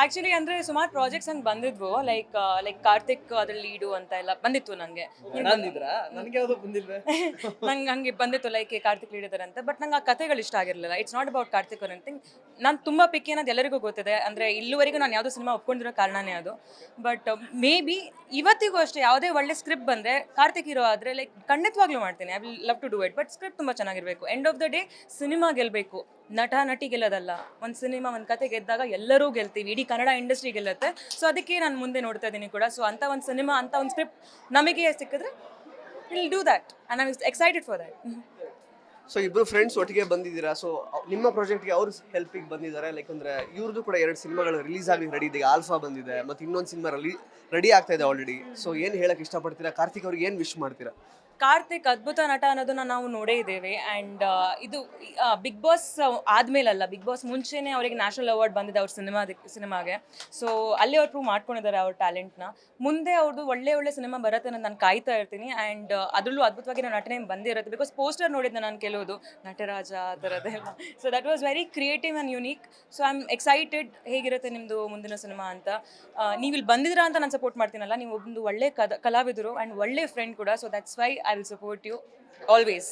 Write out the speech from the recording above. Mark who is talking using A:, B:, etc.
A: Actually ಅಂದ್ರೆ ಸುಮಾರು projects ಹಂಗೆ ಬಂದಿದ್ವು ಲೈಕ್ ಕಾರ್ತಿಕ್ ಅದ್ರಲ್ಲಿ ಲೀಡು ಅಂತ ಎಲ್ಲ ಬಂದಿತ್ತು ನನಗೆ.
B: ಅಂದಿದ್ರಾ ನನಗೆ ಯಾವ್ದು ಬಂದಿಲ್ವೇ?
A: ನಂಗೆ ಹಂಗೆ ಬಂದಿತ್ತು ಲೈಕ್ ಕಾರ್ತಿಕ್ ಲೀಡ್ ಇದಾರೆ ಅಂತ. ಬಟ್ ನಂಗೆ ಆ ಕಥೆಗಳು ಇಷ್ಟ ಆಗಿರಲಿಲ್ಲ. ಇಟ್ಸ್ ನಾಟ್ ಅಬೌಟ್ ಕಾರ್ತಿಕ್ ಅವ್ರ ಎನಿಥಿಂಗ್. ನಾನು ತುಂಬ ಪಿಕ್ಕಿ ಅನ್ನೋದು ಎಲ್ಲರಿಗೂ ಗೊತ್ತಿದೆ. ಅಂದರೆ ಇಲ್ಲಿವರೆಗೂ ನಾನು ಯಾವುದೋ ಸಿನಿಮಾ ಒಪ್ಕೊಂಡಿರೋ ಕಾರಣನೇ ಅದು. ಬಟ್ ಮೇ ಬಿ ಇವತ್ತಿಗೂ ಅಷ್ಟೇ ಯಾವುದೇ ಒಳ್ಳೆ ಸ್ಕ್ರಿಪ್ಟ್ ಬಂದರೆ ಕಾರ್ತಿಕ್ ಹೀರೋ ಆದರೆ ಲೈಕ್ ಖಂಡಿತವಾಗ್ಲೂ ಮಾಡ್ತೀನಿ. I will love to do it. But script ತುಂಬ ಚೆನ್ನಾಗಿರಬೇಕು. End of the day cinema ಗೆಲ್ಲಬೇಕು, ನಟ ನಟಿ ಗೆಲ್ಲೋದಲ್ಲ. ಒಂದು ಸಿನಿಮಾ ಒಂದು ಕತೆ ಗೆದ್ದಾಗ ಎಲ್ಲರೂ ಗೆಲ್ತೀವಿ, ಇಡೀ ಕನ್ನಡ ಇಂಡಸ್ಟ್ರಿ ಗೆಲ್ಲುತ್ತೆ. ಸೊ ಅದಕ್ಕೆ ನಾನು ಮುಂದೆ ನೋಡ್ತಾ ಇದ್ದೀನಿ ಕೂಡ. ಸೊ ಅಂಥ ಒಂದು ಸಿನಿಮಾ, ಅಂಥ ಒಂದು ಸ್ಕ್ರಿಪ್ಟ್ ನಮಗೆ ಸಿಕ್ಕಿದ್ರೆ will do that and I am excited for that.
B: So ಇಬ್ರು ಫ್ರೆಂಡ್ಸ್ ಒಟ್ಟಿಗೆ ಬಂದಿದ್ದೀರಾ. ಸೊ ನಿಮ್ಮ ಪ್ರಾಜೆಕ್ಟ್ಗೆ ಅವ್ರು ಹೆಲ್ಪಿಗೆ ಬಂದಿದ್ದಾರೆ. ಲೈಕ್ ಅಂದ್ರೆ ಇವ್ರದ್ದು ಕೂಡ 2 ಸಿನಿಮಾಗಳು ರಿಲೀಸ್ ಆಗಿ ರೆಡಿ ಇದೆ. ಆಲ್ಫಾ ಬಂದಿದೆ, ಮತ್ತೆ ಇನ್ನೊಂದು ಸಿನಿಮಾ ರೆಡಿ ಆಗ್ತಾ ಇದೆ ಆಲ್ರೆಡಿ. ಸೊ ಏನು ಹೇಳಕ್ ಇಷ್ಟಪಡ್ತೀರಾ? ಕಾರ್ತಿಕ್ ಅವ್ರಿಗೆ ಏನು ವಿಶ್ ಮಾಡ್ತೀರಾ?
A: ಕಾರ್ತಿಕ್ ಅದ್ಭುತ ನಟ ಅನ್ನೋದನ್ನ ನಾವು ನೋಡೇ ಇದ್ದೇವೆ. ಆ್ಯಂಡ್ ಇದು ಬಿಗ್ ಬಾಸ್ ಆದಮೇಲಲ್ಲ, ಬಿಗ್ ಬಾಸ್ ಮುಂಚೆನೇ ಅವರಿಗೆ ನ್ಯಾಷನಲ್ ಅವಾರ್ಡ್ ಬಂದಿದೆ ಅವ್ರ ಸಿನಿಮಾಗೆ. ಸೊ ಅಲ್ಲಿ ಅವ್ರು ಪ್ರೂವ್ ಮಾಡ್ಕೊಂಡಿದ್ದಾರೆ ಅವ್ರ ಟ್ಯಾಲೆಂಟ್ನ. ಮುಂದೆ ಅವ್ರದ್ದು ಒಳ್ಳೆ ಒಳ್ಳೆ ಸಿನಿಮಾ ಬರುತ್ತೆ ಅನ್ನೋದು ನಾನು ಕಾಯ್ತಾ ಇರ್ತೀನಿ. ಆ್ಯಂಡ್ ಅದರಲ್ಲೂ ಅದ್ಭುತವಾಗಿ ನಟನೆ ಬಂದಿರುತ್ತೆ. ಬಿಕಾಸ್ ಪೋಸ್ಟರ್ ನೋಡಿದ್ದೆ ನಾನು ಕೆಲವುದು, ನಟರಾಜ ಆ ಥರದ್ದೆಲ್ಲ. So that was very creative and unique. So I am excited ಹೇಗಿರುತ್ತೆ ನಿಮ್ಮದು ಮುಂದಿನ ಸಿನಿಮಾ ಅಂತ. ನೀವು ಇಲ್ಲಿ ಬಂದಿದ್ದೀರಾ ಅಂತ ನಾನು ಸಪೋರ್ಟ್ ಮಾಡ್ತೀನಲ್ಲ, ನೀವು ಒಂದು ಒಳ್ಳೆ ಕಲಾವಿದರು ಆ್ಯಂಡ್ ಒಳ್ಳೆ ಫ್ರೆಂಡ್ ಕೂಡ. So that's why I will support you always.